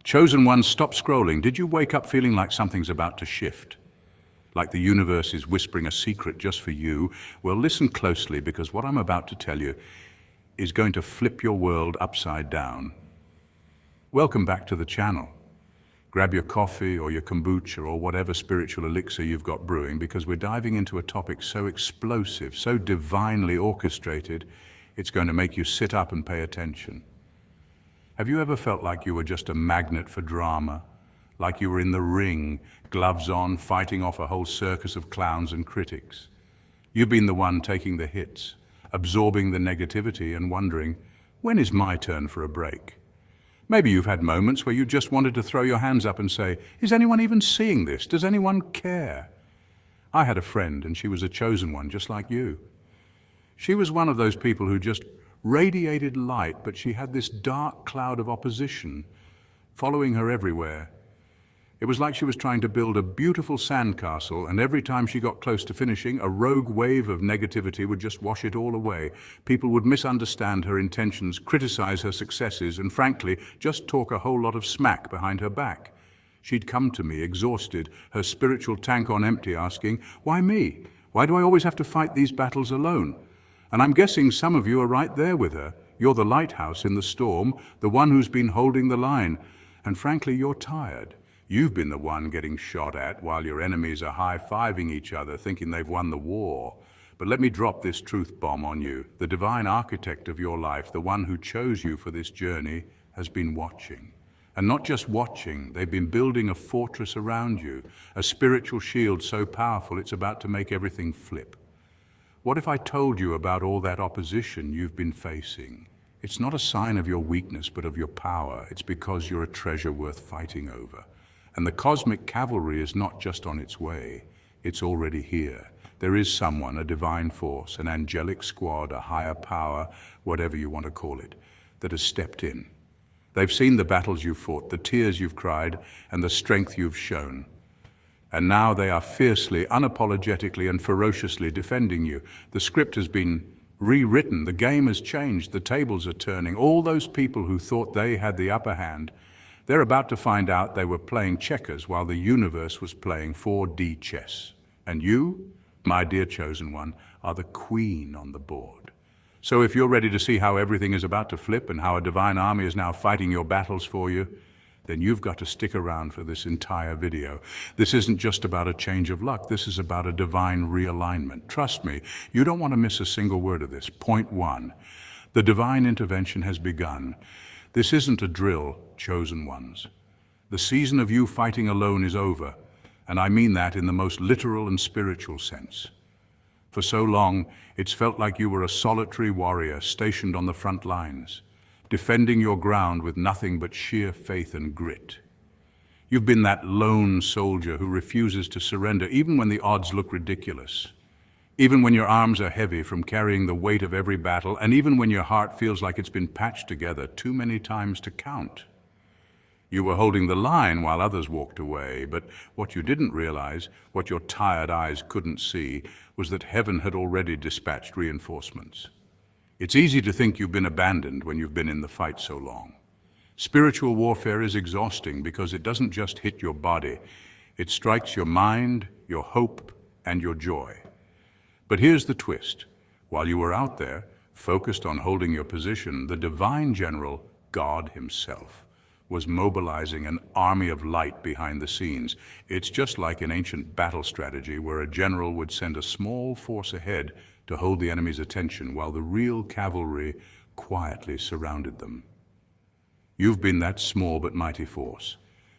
Chosen ones, stop scrolling. Did you wake up feeling like something's about to shift? Like the universe is whispering a secret just for you? Well, listen closely, because what I'm about to tell you is going to flip your world upside down. Welcome back to the channel. Grab your coffee or your kombucha or whatever spiritual elixir you've got brewing, because we're diving into a topic so explosive, so divinely orchestrated, it's going to make you sit up and pay attention. Have you ever felt like you were just a magnet for drama? Like you were in the ring, gloves on, fighting off a whole circus of clowns and critics? You've been the one taking the hits, absorbing the negativity and wondering, when is my turn for a break? Maybe you've had moments where you just wanted to throw your hands up and say, is anyone even seeing this? Does anyone care? I had a friend, and she was a chosen one, just like you. She was one of those people who just radiated light, but she had this dark cloud of opposition following her everywhere. It was like she was trying to build a beautiful sandcastle, and every time she got close to finishing, a rogue wave of negativity would just wash it all away. People would misunderstand her intentions, criticize her successes, and frankly, just talk a whole lot of smack behind her back. She'd come to me, exhausted, her spiritual tank on empty, asking, why me? Why do I always have to fight these battles alone? And I'm guessing some of you are right there with her. You're the lighthouse in the storm, the one who's been holding the line. And frankly, you're tired. You've been the one getting shot at while your enemies are high-fiving each other, thinking they've won the war. But let me drop this truth bomb on you. The divine architect of your life, the one who chose you for this journey, has been watching. And not just watching, they've been building a fortress around you, a spiritual shield so powerful it's about to make everything flip. What if I told you about all that opposition you've been facing? It's not a sign of your weakness, but of your power. It's because you're a treasure worth fighting over. And the cosmic cavalry is not just on its way, it's already here. There is someone, a divine force, an angelic squad, a higher power, whatever you want to call it, that has stepped in. They've seen the battles you've fought, the tears you've cried, and the strength you've shown. And now they are fiercely, unapologetically, and ferociously defending you. The script has been rewritten, the game has changed, the tables are turning. All those people who thought they had the upper hand, they're about to find out they were playing checkers while the universe was playing 4D chess. And you, my dear chosen one, are the queen on the board. So if you're ready to see how everything is about to flip and how a divine army is now fighting your battles for you, then you've got to stick around for this entire video. This isn't just about a change of luck, this is about a divine realignment. Trust me, you don't want to miss a single word of this. Point one, the divine intervention has begun. This isn't a drill, chosen ones. The season of you fighting alone is over, and I mean that in the most literal and spiritual sense. For so long, it's felt like you were a solitary warrior stationed on the front lines, defending your ground with nothing but sheer faith and grit. You've been that lone soldier who refuses to surrender even when the odds look ridiculous, even when your arms are heavy from carrying the weight of every battle, and even when your heart feels like it's been patched together too many times to count. You were holding the line while others walked away, but what you didn't realize, what your tired eyes couldn't see, was that heaven had already dispatched reinforcements. It's easy to think you've been abandoned when you've been in the fight so long. Spiritual warfare is exhausting because it doesn't just hit your body. It strikes your mind, your hope, and your joy. But here's the twist. While you were out there, focused on holding your position, the divine general, God himself, was mobilizing an army of light behind the scenes. It's just like an ancient battle strategy where a general would send a small force ahead to hold the enemy's attention while the real cavalry quietly surrounded them. You've been that small but mighty force.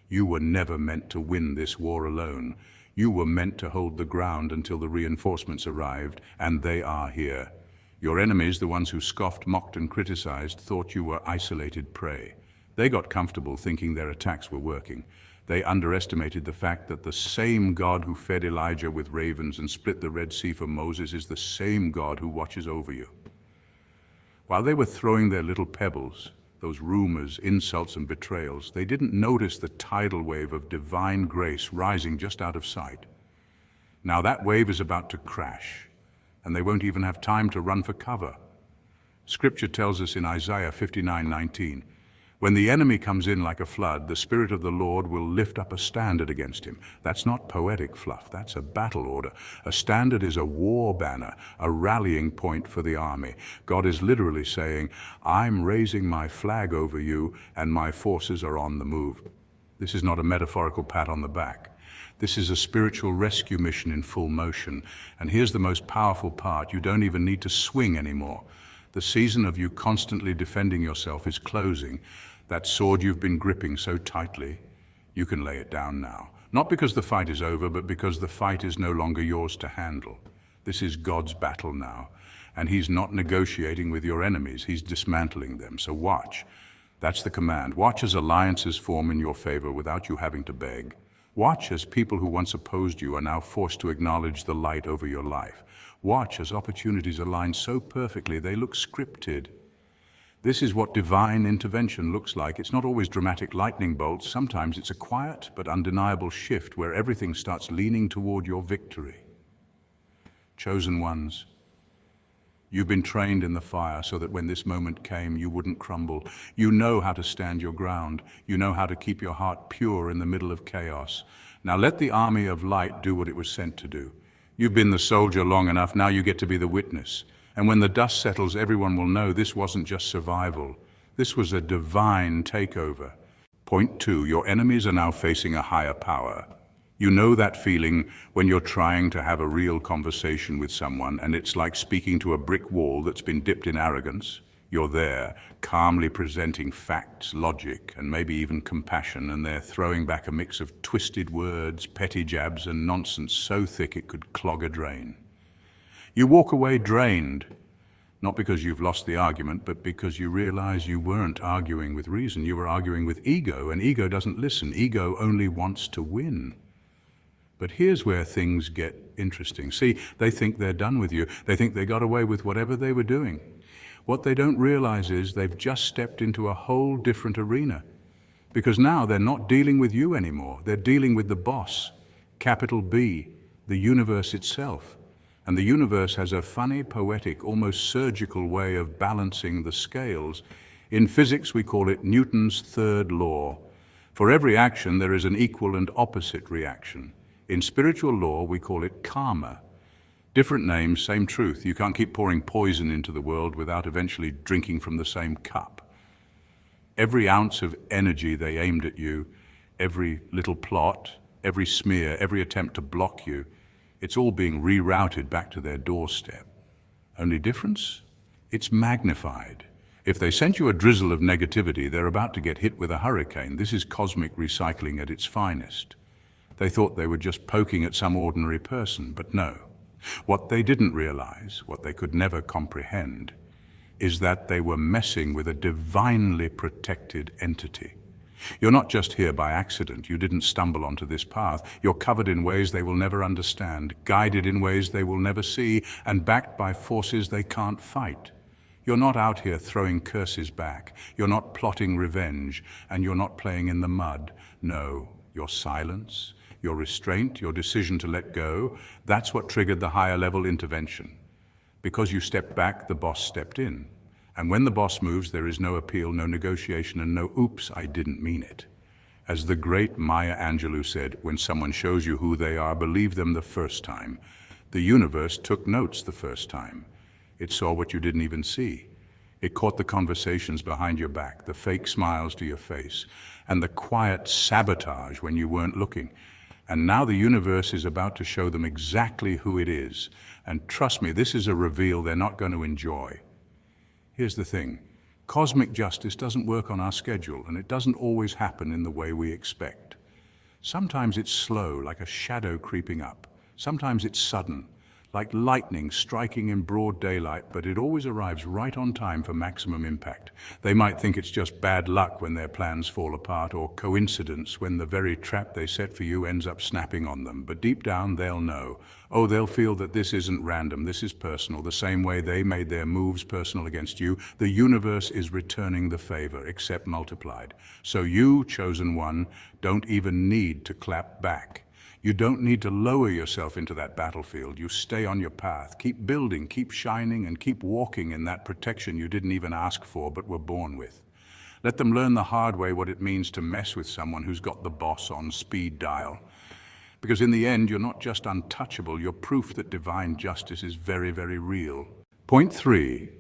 You were never meant to win this war alone. You were meant to hold the ground until the reinforcements arrived, and they are here. Your enemies, the ones who scoffed, mocked, and criticized, thought you were isolated prey. They got comfortable thinking their attacks were working. They underestimated the fact that the same God who fed Elijah with ravens and split the Red Sea for Moses is the same God who watches over you. While they were throwing their little pebbles, those rumors, insults, and betrayals, they didn't notice the tidal wave of divine grace rising just out of sight. Now that wave is about to crash, and they won't even have time to run for cover. Scripture tells us in Isaiah 59:19, When the enemy comes in like a flood, the Spirit of the Lord will lift up a standard against him. That's not poetic fluff, that's a battle order. A standard is a war banner, a rallying point for the army. God is literally saying, I'm raising my flag over you and my forces are on the move. This is not a metaphorical pat on the back. This is a spiritual rescue mission in full motion. And here's the most powerful part. You don't even need to swing anymore. The season of you constantly defending yourself is closing. That sword you've been gripping so tightly, you can lay it down now. Not because the fight is over, but because the fight is no longer yours to handle. This is God's battle now. And he's not negotiating with your enemies. He's dismantling them. So watch. That's the command. Watch as alliances form in your favor without you having to beg. Watch as people who once opposed you are now forced to acknowledge the light over your life. Watch as opportunities align so perfectly they look scripted. This is what divine intervention looks like. It's not always dramatic lightning bolts. Sometimes it's a quiet but undeniable shift where everything starts leaning toward your victory. Chosen ones, you've been trained in the fire so that when this moment came, you wouldn't crumble. You know how to stand your ground. You know how to keep your heart pure in the middle of chaos. Now let the army of light do what it was sent to do. You've been the soldier long enough, now you get to be the witness. And when the dust settles, everyone will know this wasn't just survival. This was a divine takeover. Point 2, your enemies are now facing a higher power. You know that feeling when you're trying to have a real conversation with someone and it's like speaking to a brick wall that's been dipped in arrogance. You're there, calmly presenting facts, logic, and maybe even compassion, and they're throwing back a mix of twisted words, petty jabs, and nonsense so thick it could clog a drain. You walk away drained, not because you've lost the argument, but because you realize you weren't arguing with reason. You were arguing with ego, and ego doesn't listen. Ego only wants to win. But here's where things get interesting. See, they think they're done with you. They think they got away with whatever they were doing. What they don't realize is they've just stepped into a whole different arena. Because now they're not dealing with you anymore. They're dealing with the boss, capital B, the universe itself. And the universe has a funny, poetic, almost surgical way of balancing the scales. In physics, we call it Newton's third law. For every action, there is an equal and opposite reaction. In spiritual law, we call it karma. Different names, same truth. You can't keep pouring poison into the world without eventually drinking from the same cup. Every ounce of energy they aimed at you, every little plot, every smear, every attempt to block you, it's all being rerouted back to their doorstep. Only difference? It's magnified. If they sent you a drizzle of negativity, they're about to get hit with a hurricane. This is cosmic recycling at its finest. They thought they were just poking at some ordinary person, but no. What they didn't realize, what they could never comprehend, is that they were messing with a divinely protected entity. You're not just here by accident. You didn't stumble onto this path. You're covered in ways they will never understand, guided in ways they will never see, and backed by forces they can't fight. You're not out here throwing curses back. You're not plotting revenge, and you're not playing in the mud. No, your silence, your restraint, your decision to let go, that's what triggered the higher level intervention. Because you stepped back, the boss stepped in. And when the boss moves, there is no appeal, no negotiation, and no oops, I didn't mean it. As the great Maya Angelou said, when someone shows you who they are, believe them the first time. The universe took notes the first time. It saw what you didn't even see. It caught the conversations behind your back, the fake smiles to your face, and the quiet sabotage when you weren't looking. And now the universe is about to show them exactly who it is. And trust me, this is a reveal they're not going to enjoy. Here's the thing. Cosmic justice doesn't work on our schedule, and it doesn't always happen in the way we expect. Sometimes it's slow, like a shadow creeping up. Sometimes it's sudden, like lightning striking in broad daylight, but it always arrives right on time for maximum impact. They might think it's just bad luck when their plans fall apart, or coincidence when the very trap they set for you ends up snapping on them. But deep down, they'll know. Oh, they'll feel that this isn't random, this is personal. The same way they made their moves personal against you, the universe is returning the favor, except multiplied. So you, chosen one, don't even need to clap back. You don't need to lower yourself into that battlefield. You stay on your path. Keep building, keep shining, and keep walking in that protection you didn't even ask for but were born with. Let them learn the hard way what it means to mess with someone who's got the boss on speed dial. Because in the end, you're not just untouchable, you're proof that divine justice is very, very real. Point 3.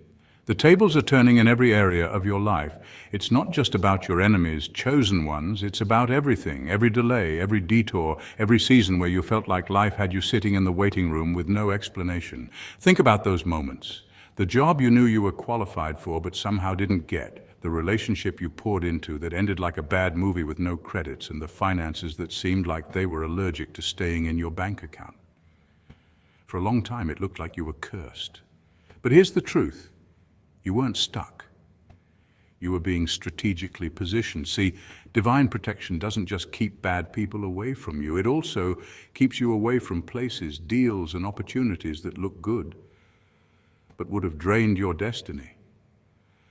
The tables are turning in every area of your life. It's not just about your enemies, chosen ones, it's about everything, every delay, every detour, every season where you felt like life had you sitting in the waiting room with no explanation. Think about those moments. The job you knew you were qualified for but somehow didn't get. The relationship you poured into that ended like a bad movie with no credits, and the finances that seemed like they were allergic to staying in your bank account. For a long time, it looked like you were cursed. But here's the truth. You weren't stuck. You were being strategically positioned. See, divine protection doesn't just keep bad people away from you. It also keeps you away from places, deals, and opportunities that look good, but would have drained your destiny.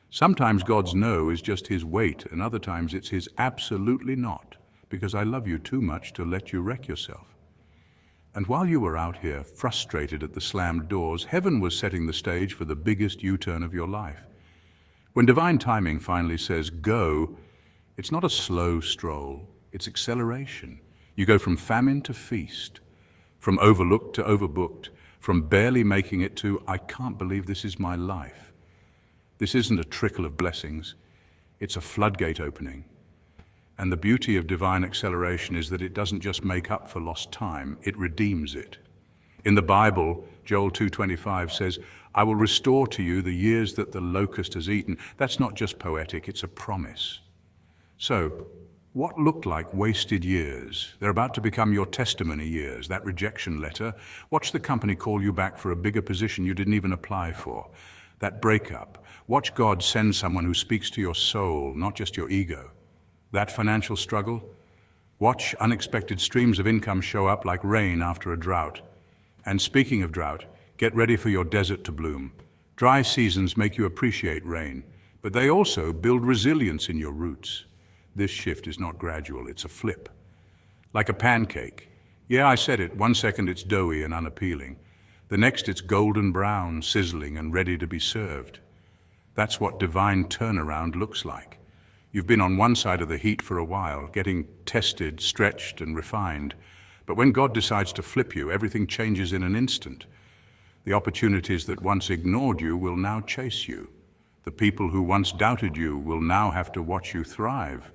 Sometimes God's no is just his wait, and other times it's his absolutely not, because I love you too much to let you wreck yourself. And while you were out here frustrated at the slammed doors, heaven was setting the stage for the biggest U-turn of your life. When divine timing finally says go, it's not a slow stroll, it's acceleration. You go from famine to feast, from overlooked to overbooked, from barely making it to I can't believe this is my life. This isn't a trickle of blessings, it's a floodgate opening. And the beauty of divine acceleration is that it doesn't just make up for lost time, it redeems it. In the Bible, Joel 2:25 says, I will restore to you the years that the locust has eaten. That's not just poetic, it's a promise. So, what looked like wasted years? They're about to become your testimony years, that rejection letter. Watch the company call you back for a bigger position you didn't even apply for. That breakup. Watch God send someone who speaks to your soul, not just your ego. That financial struggle. Watch unexpected streams of income show up like rain after a drought. And speaking of drought, get ready for your desert to bloom. Dry seasons make you appreciate rain, but they also build resilience in your roots. This shift is not gradual, it's a flip. Like a pancake. Yeah, I said it, 1 second it's doughy and unappealing. The next it's golden brown, sizzling and ready to be served. That's what divine turnaround looks like. You've been on one side of the heat for a while, getting tested, stretched, and refined. But when God decides to flip you, everything changes in an instant. The opportunities that once ignored you will now chase you. The people who once doubted you will now have to watch you thrive.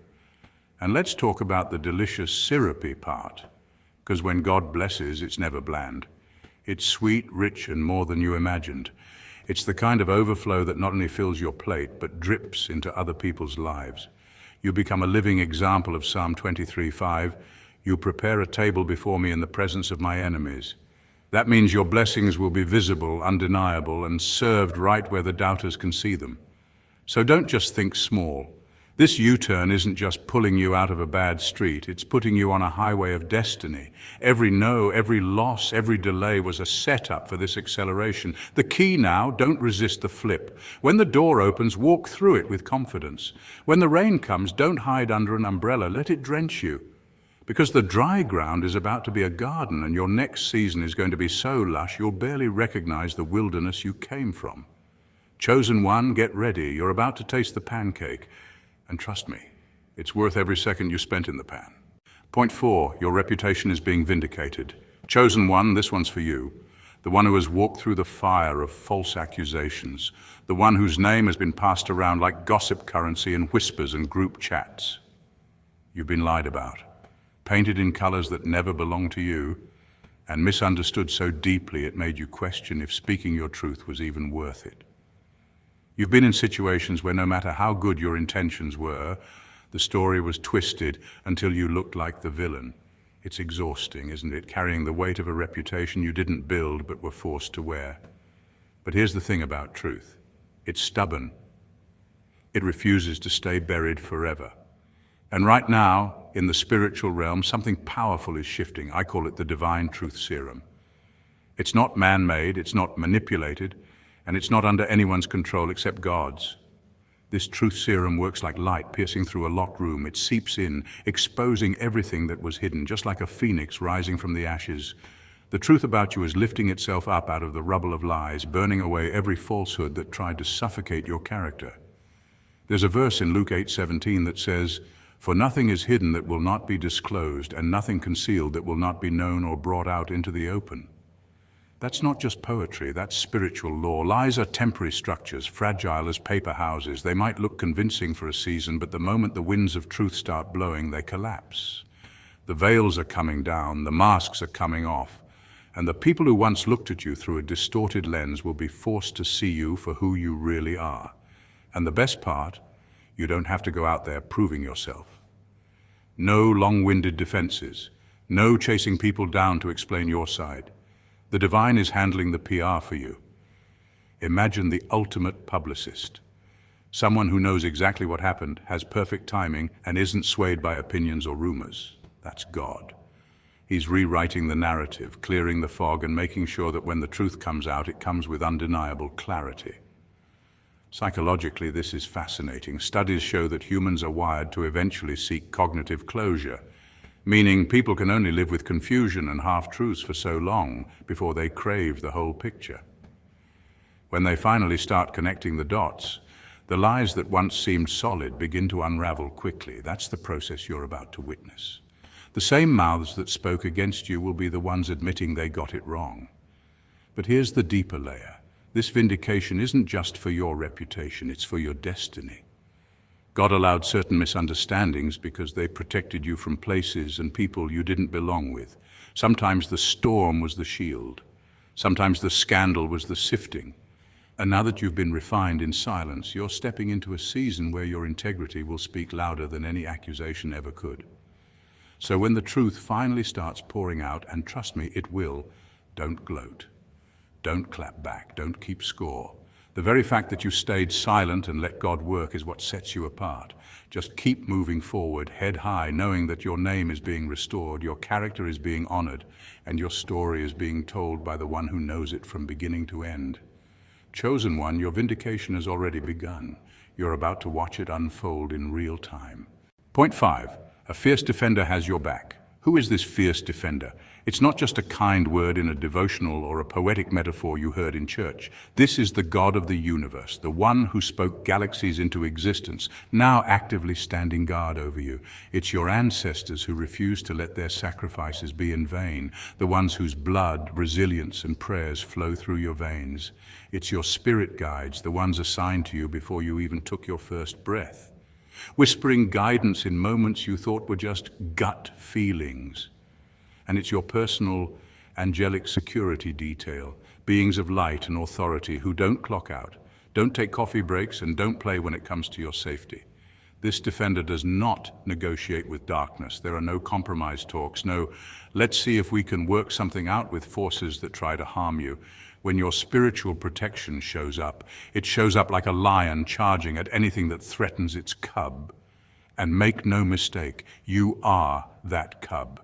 And let's talk about the delicious syrupy part, because when God blesses, it's never bland. It's sweet, rich, and more than you imagined. It's the kind of overflow that not only fills your plate, but drips into other people's lives. You become a living example of Psalm 23:5. You prepare a table before me in the presence of my enemies. That means your blessings will be visible, undeniable, and served right where the doubters can see them. So don't just think small. This U-turn isn't just pulling you out of a bad street, it's putting you on a highway of destiny. Every no, every loss, every delay was a setup for this acceleration. The key now, don't resist the flip. When the door opens, walk through it with confidence. When the rain comes, don't hide under an umbrella, let it drench you. Because the dry ground is about to be a garden, and your next season is going to be so lush you'll barely recognize the wilderness you came from. Chosen one, get ready. You're about to taste the pancake. And trust me, it's worth every second you spent in the pan. Point 4, your reputation is being vindicated. Chosen one, this one's for you. The one who has walked through the fire of false accusations. The one whose name has been passed around like gossip currency in whispers and group chats. You've been lied about, painted in colors that never belonged to you, and misunderstood so deeply it made you question if speaking your truth was even worth it. You've been in situations where no matter how good your intentions were, the story was twisted until you looked like the villain. It's exhausting, isn't it, carrying the weight of a reputation you didn't build but were forced to wear. But here's the thing about truth. It's stubborn. It refuses to stay buried forever. And right now, in the spiritual realm, something powerful is shifting. I call it the divine truth serum. It's not man-made, it's not manipulated, and it's not under anyone's control except God's. This truth serum works like light piercing through a locked room. It seeps in, exposing everything that was hidden, just like a phoenix rising from the ashes. The truth about you is lifting itself up out of the rubble of lies, burning away every falsehood that tried to suffocate your character. There's a verse in Luke 8:17 that says, "For nothing is hidden that will not be disclosed, and nothing concealed that will not be known or brought out into the open." That's not just poetry, that's spiritual law. Lies are temporary structures, fragile as paper houses. They might look convincing for a season, but the moment the winds of truth start blowing, they collapse. The veils are coming down, the masks are coming off, and the people who once looked at you through a distorted lens will be forced to see you for who you really are. And the best part, you don't have to go out there proving yourself. No long-winded defenses, no chasing people down to explain your side. The divine is handling the PR for you. Imagine the ultimate publicist. Someone who knows exactly what happened, has perfect timing, and isn't swayed by opinions or rumors. That's God. He's rewriting the narrative, clearing the fog, and making sure that when the truth comes out, it comes with undeniable clarity. Psychologically, this is fascinating. Studies show that humans are wired to eventually seek cognitive closure, meaning people can only live with confusion and half-truths for so long before they crave the whole picture. When they finally start connecting the dots, the lies that once seemed solid begin to unravel quickly. That's the process you're about to witness. The same mouths that spoke against you will be the ones admitting they got it wrong. But here's the deeper layer. This vindication isn't just for your reputation, it's for your destiny. God allowed certain misunderstandings because they protected you from places and people you didn't belong with. Sometimes the storm was the shield. Sometimes the scandal was the sifting. And now that you've been refined in silence, you're stepping into a season where your integrity will speak louder than any accusation ever could. So when the truth finally starts pouring out, and trust me, it will, don't gloat. Don't clap back. Don't keep score. The very fact that you stayed silent and let God work is what sets you apart. Just keep moving forward, head high, knowing that your name is being restored, your character is being honored, and your story is being told by the one who knows it from beginning to end. Chosen one, your vindication has already begun. You're about to watch it unfold in real time. Point 5. A fierce defender has your back. Who is this fierce defender? It's not just a kind word in a devotional or a poetic metaphor you heard in church. This is the God of the universe, the one who spoke galaxies into existence, now actively standing guard over you. It's your ancestors who refused to let their sacrifices be in vain, the ones whose blood, resilience, and prayers flow through your veins. It's your spirit guides, the ones assigned to you before you even took your first breath, whispering guidance in moments you thought were just gut feelings. And it's your personal angelic security detail, beings of light and authority who don't clock out, don't take coffee breaks, and don't play when it comes to your safety. This defender does not negotiate with darkness. There are no compromise talks, no, let's see if we can work something out with forces that try to harm you. When your spiritual protection shows up, it shows up like a lion charging at anything that threatens its cub. And make no mistake, you are that cub.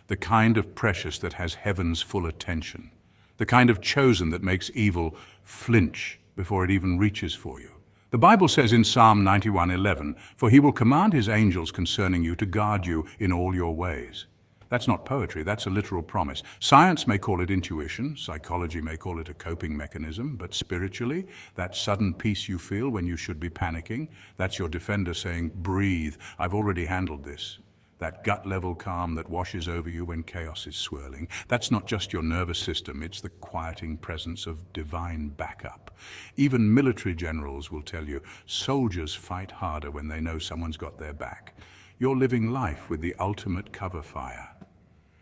The kind of precious that has heaven's full attention. The kind of chosen that makes evil flinch before it even reaches for you. The Bible says in Psalm 91:11, "For he will command his angels concerning you to guard you in all your ways." That's not poetry, that's a literal promise. Science may call it intuition, psychology may call it a coping mechanism, but spiritually, that sudden peace you feel when you should be panicking, that's your defender saying, breathe, I've already handled this. That gut-level calm that washes over you when chaos is swirling. That's not just your nervous system, it's the quieting presence of divine backup. Even military generals will tell you, soldiers fight harder when they know someone's got their back. You're living life with the ultimate cover fire.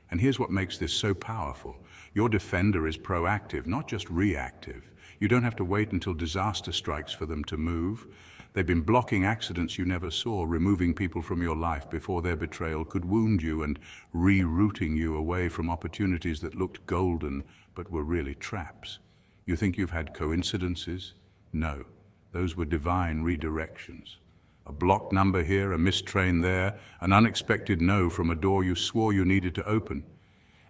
And here's what makes this so powerful. Your defender is proactive, not just reactive. You don't have to wait until disaster strikes for them to move. They've been blocking accidents you never saw, removing people from your life before their betrayal could wound you, and rerouting you away from opportunities that looked golden but were really traps. You think you've had coincidences? No, those were divine redirections. A blocked number here, a missed train there, an unexpected no from a door you swore you needed to open.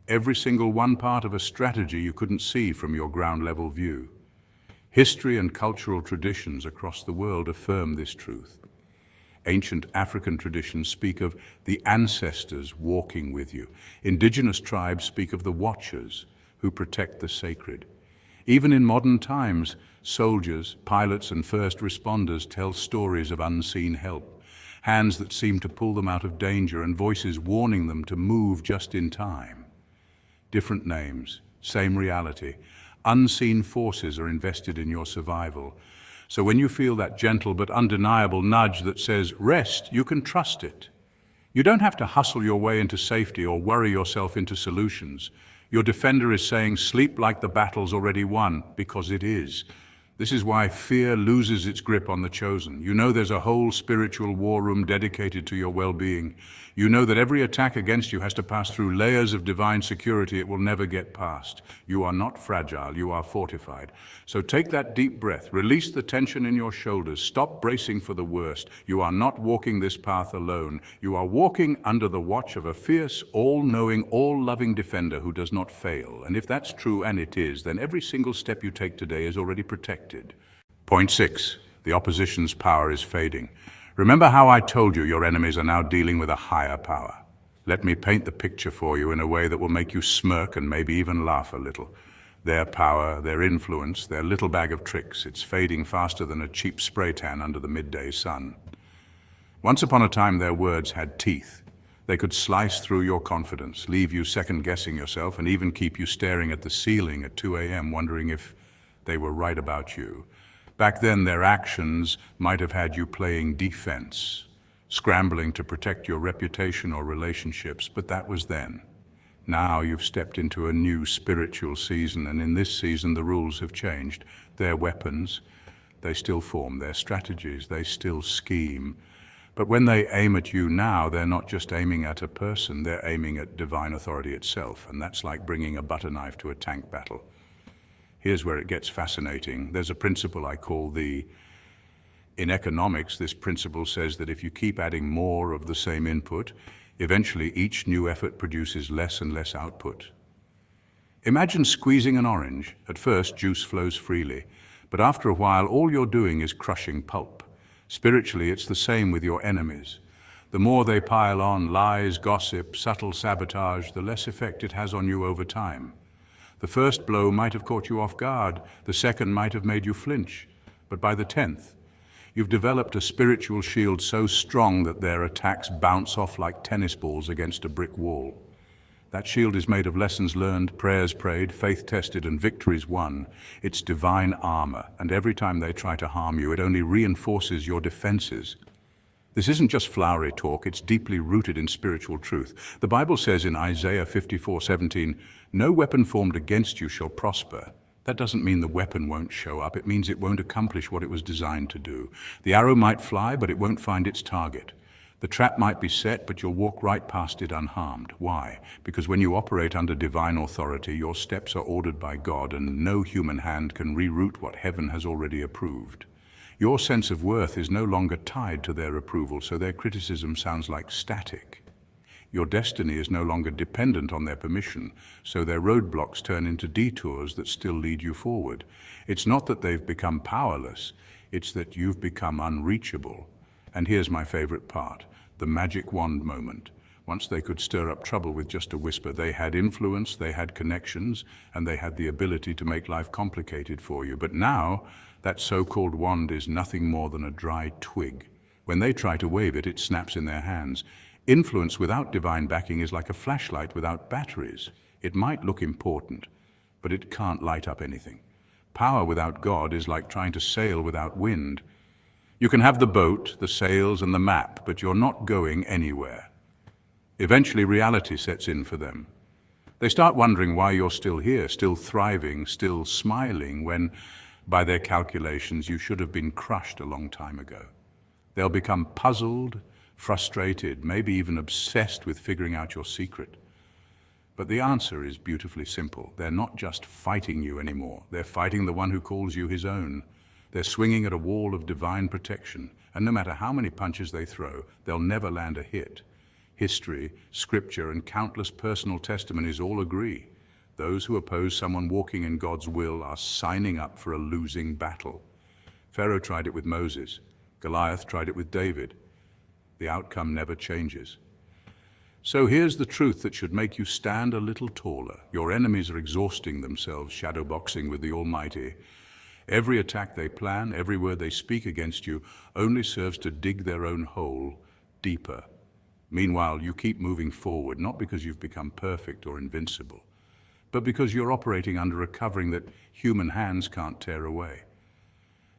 Every single one part of a strategy you couldn't see from your ground-level view. History and cultural traditions across the world affirm this truth. Ancient African traditions speak of the ancestors walking with you. Indigenous tribes speak of the watchers who protect the sacred. Even in modern times, Soldiers, pilots, and first responders tell stories of unseen help, hands that seem to pull them out of danger and voices warning them to move just in time. Different names, same reality. Unseen forces are invested in your survival. So when you feel that gentle but undeniable nudge that says, rest, you can trust it. You don't have to hustle your way into safety or worry yourself into solutions. Your defender is saying, sleep like the battle's already won, because it is. This is why fear loses its grip on the chosen. You know there's a whole spiritual war room dedicated to your well-being. You know that every attack against you has to pass through layers of divine security it will never get past. You are not fragile, you are fortified. So take that deep breath, release the tension in your shoulders, stop bracing for the worst. You are not walking this path alone. You are walking under the watch of a fierce, all-knowing, all-loving defender who does not fail. And if that's true, and it is, then every single step you take today is already protected. Point 6. The opposition's power is fading. Remember how I told you your enemies are now dealing with a higher power? Let me paint the picture for you in a way that will make you smirk and maybe even laugh a little. Their power, their influence, their little bag of tricks, it's fading faster than a cheap spray tan under the midday sun. Once upon a time, their words had teeth. They could slice through your confidence, leave you second-guessing yourself, and even keep you staring at the ceiling at 2 a.m. wondering if they were right about you. Back then, their actions might have had you playing defense, scrambling to protect your reputation or relationships, but that was then. Now you've stepped into a new spiritual season, and in this season the rules have changed. Their weapons, they still form. Their strategies, they still scheme. But when they aim at you now, they're not just aiming at a person, they're aiming at divine authority itself, and that's like bringing a butter knife to a tank battle. Here's where it gets fascinating. There's a principle I call in economics, this principle says that if you keep adding more of the same input, eventually each new effort produces less and less output. Imagine squeezing an orange. At first, juice flows freely, but after a while, all you're doing is crushing pulp. Spiritually, it's the same with your enemies. The more they pile on lies, gossip, subtle sabotage, the less effect it has on you over time. The first blow might have caught you off guard, the second might have made you flinch, but by the 10th, you've developed a spiritual shield so strong that their attacks bounce off like tennis balls against a brick wall. That shield is made of lessons learned, prayers prayed, faith tested, and victories won. It's divine armor, and every time they try to harm you, it only reinforces your defenses. This isn't just flowery talk, it's deeply rooted in spiritual truth. The Bible says in Isaiah 54:17, "No weapon formed against you shall prosper." That doesn't mean the weapon won't show up, it means it won't accomplish what it was designed to do. The arrow might fly, but it won't find its target. The trap might be set, but you'll walk right past it unharmed. Why? Because when you operate under divine authority, your steps are ordered by God, and no human hand can reroute what heaven has already approved. Your sense of worth is no longer tied to their approval, so their criticism sounds like static. Your destiny is no longer dependent on their permission, so their roadblocks turn into detours that still lead you forward. It's not that they've become powerless, it's that you've become unreachable. And here's my favorite part, the magic wand moment. Once they could stir up trouble with just a whisper, they had influence, they had connections, and they had the ability to make life complicated for you. But now, that so-called wand is nothing more than a dry twig. When they try to wave it, it snaps in their hands. Influence without divine backing is like a flashlight without batteries. It might look important, but it can't light up anything. Power without God is like trying to sail without wind. You can have the boat, the sails, and the map, but you're not going anywhere. Eventually, reality sets in for them. They start wondering why you're still here, still thriving, still smiling, when, by their calculations, you should have been crushed a long time ago. They'll become puzzled, frustrated, maybe even obsessed with figuring out your secret. But the answer is beautifully simple. They're not just fighting you anymore. They're fighting the one who calls you his own. They're swinging at a wall of divine protection, and no matter how many punches they throw, they'll never land a hit. History, scripture, and countless personal testimonies all agree. Those who oppose someone walking in God's will are signing up for a losing battle. Pharaoh tried it with Moses. Goliath tried it with David. The outcome never changes. So here's the truth that should make you stand a little taller. Your enemies are exhausting themselves shadowboxing with the Almighty. Every attack they plan, every word they speak against you only serves to dig their own hole deeper. Meanwhile, you keep moving forward, not because you've become perfect or invincible, but because you're operating under a covering that human hands can't tear away.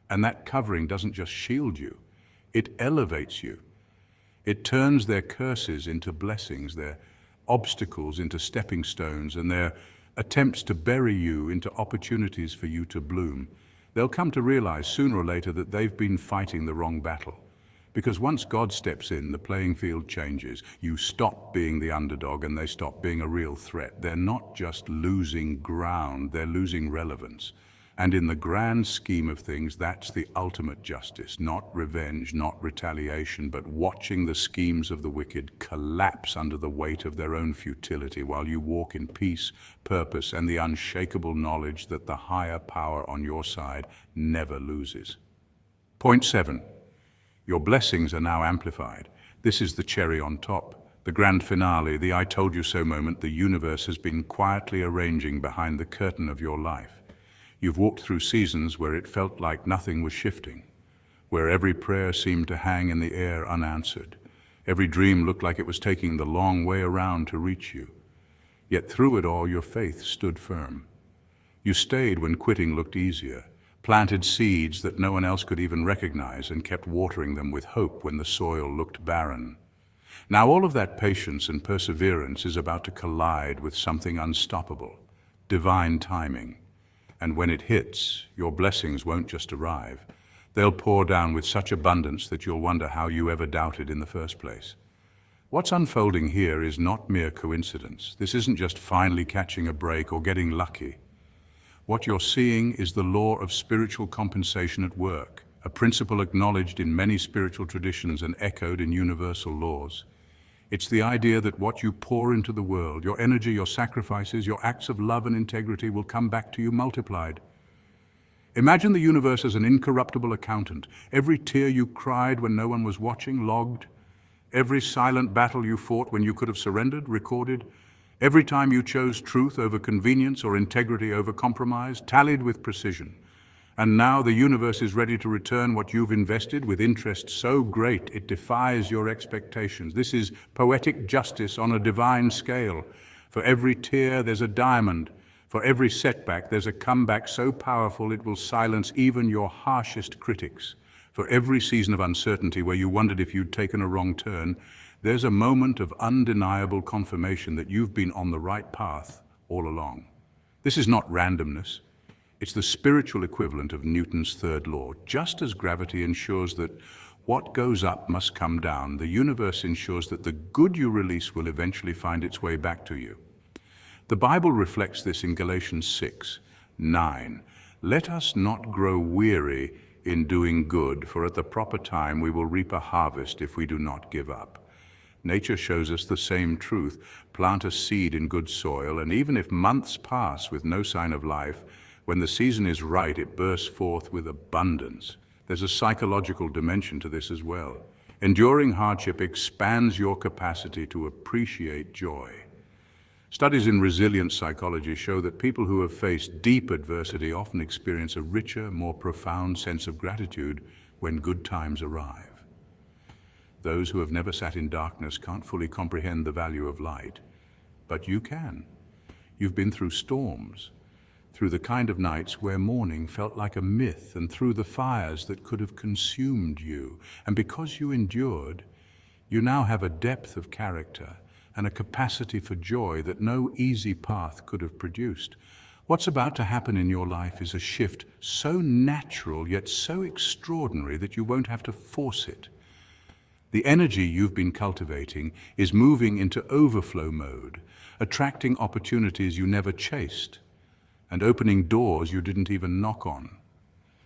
And that covering doesn't just shield you, it elevates you. It turns their curses into blessings, their obstacles into stepping stones, and their attempts to bury you into opportunities for you to bloom. They'll come to realize sooner or later that they've been fighting the wrong battle. Because once God steps in, the playing field changes. You stop being the underdog and they stop being a real threat. They're not just losing ground, they're losing relevance. And in the grand scheme of things, that's the ultimate justice. Not revenge, not retaliation, but watching the schemes of the wicked collapse under the weight of their own futility while you walk in peace, purpose, and the unshakable knowledge that the higher power on your side never loses. Point 7. Your blessings are now amplified. This is the cherry on top, the grand finale, the I told you so moment the universe has been quietly arranging behind the curtain of your life. You've walked through seasons where it felt like nothing was shifting, where every prayer seemed to hang in the air unanswered. Every dream looked like it was taking the long way around to reach you. Yet through it all, your faith stood firm. You stayed when quitting looked easier, planted seeds that no one else could even recognize, and kept watering them with hope when the soil looked barren. Now all of that patience and perseverance is about to collide with something unstoppable, divine timing. And when it hits, your blessings won't just arrive. They'll pour down with such abundance that you'll wonder how you ever doubted in the first place. What's unfolding here is not mere coincidence. This isn't just finally catching a break or getting lucky. What you're seeing is the law of spiritual compensation at work, a principle acknowledged in many spiritual traditions and echoed in universal laws. It's the idea that what you pour into the world, your energy, your sacrifices, your acts of love and integrity will come back to you multiplied. Imagine the universe as an incorruptible accountant. Every tear you cried when no one was watching, logged. Every silent battle you fought when you could have surrendered, recorded. Every time you chose truth over convenience or integrity over compromise, tallied with precision. And now the universe is ready to return what you've invested with interest so great it defies your expectations. This is poetic justice on a divine scale. For every tear, there's a diamond. For every setback, there's a comeback so powerful it will silence even your harshest critics. For every season of uncertainty where you wondered if you'd taken a wrong turn, there's a moment of undeniable confirmation that you've been on the right path all along. This is not randomness. It's the spiritual equivalent of Newton's third law. Just as gravity ensures that what goes up must come down, the universe ensures that the good you release will eventually find its way back to you. The Bible reflects this in Galatians 6:9. Let us not grow weary in doing good, for at the proper time we will reap a harvest if we do not give up. Nature shows us the same truth. Plant a seed in good soil, and even if months pass with no sign of life, when the season is right, it bursts forth with abundance. There's a psychological dimension to this as well. Enduring hardship expands your capacity to appreciate joy. Studies in resilience psychology show that people who have faced deep adversity often experience a richer, more profound sense of gratitude when good times arrive. Those who have never sat in darkness can't fully comprehend the value of light, but you can. You've been through storms, through the kind of nights where morning felt like a myth, and through the fires that could have consumed you. And because you endured, you now have a depth of character and a capacity for joy that no easy path could have produced. What's about to happen in your life is a shift so natural yet so extraordinary that you won't have to force it. The energy you've been cultivating is moving into overflow mode, attracting opportunities you never chased, and opening doors you didn't even knock on.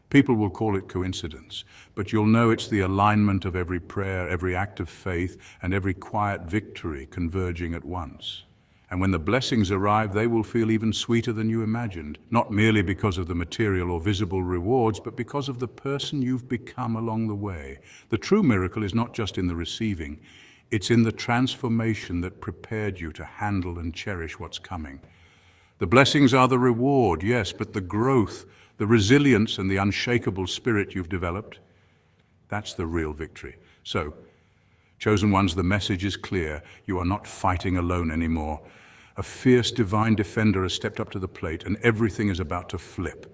People will call it coincidence, but you'll know it's the alignment of every prayer, every act of faith, and every quiet victory converging at once. And when the blessings arrive, they will feel even sweeter than you imagined, not merely because of the material or visible rewards, but because of the person you've become along the way. The true miracle is not just in the receiving, it's in the transformation that prepared you to handle and cherish what's coming. The blessings are the reward, yes, but the growth, the resilience and the unshakable spirit you've developed, that's the real victory. So, chosen ones, the message is clear. You are not fighting alone anymore. A fierce divine defender has stepped up to the plate, and everything is about to flip.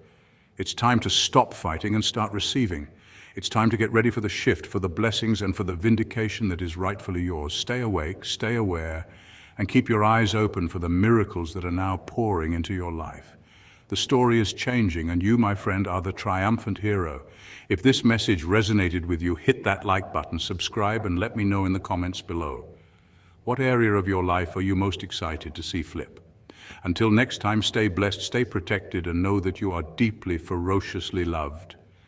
It's time to stop fighting and start receiving. It's time to get ready for the shift, for the blessings and for the vindication that is rightfully yours. Stay awake, stay aware, and keep your eyes open for the miracles that are now pouring into your life. The story is changing, and you, my friend, are the triumphant hero. If this message resonated with you, hit that like button, subscribe, and let me know in the comments below. What area of your life are you most excited to see flip? Until next time, stay blessed, stay protected, and know that you are deeply, ferociously loved.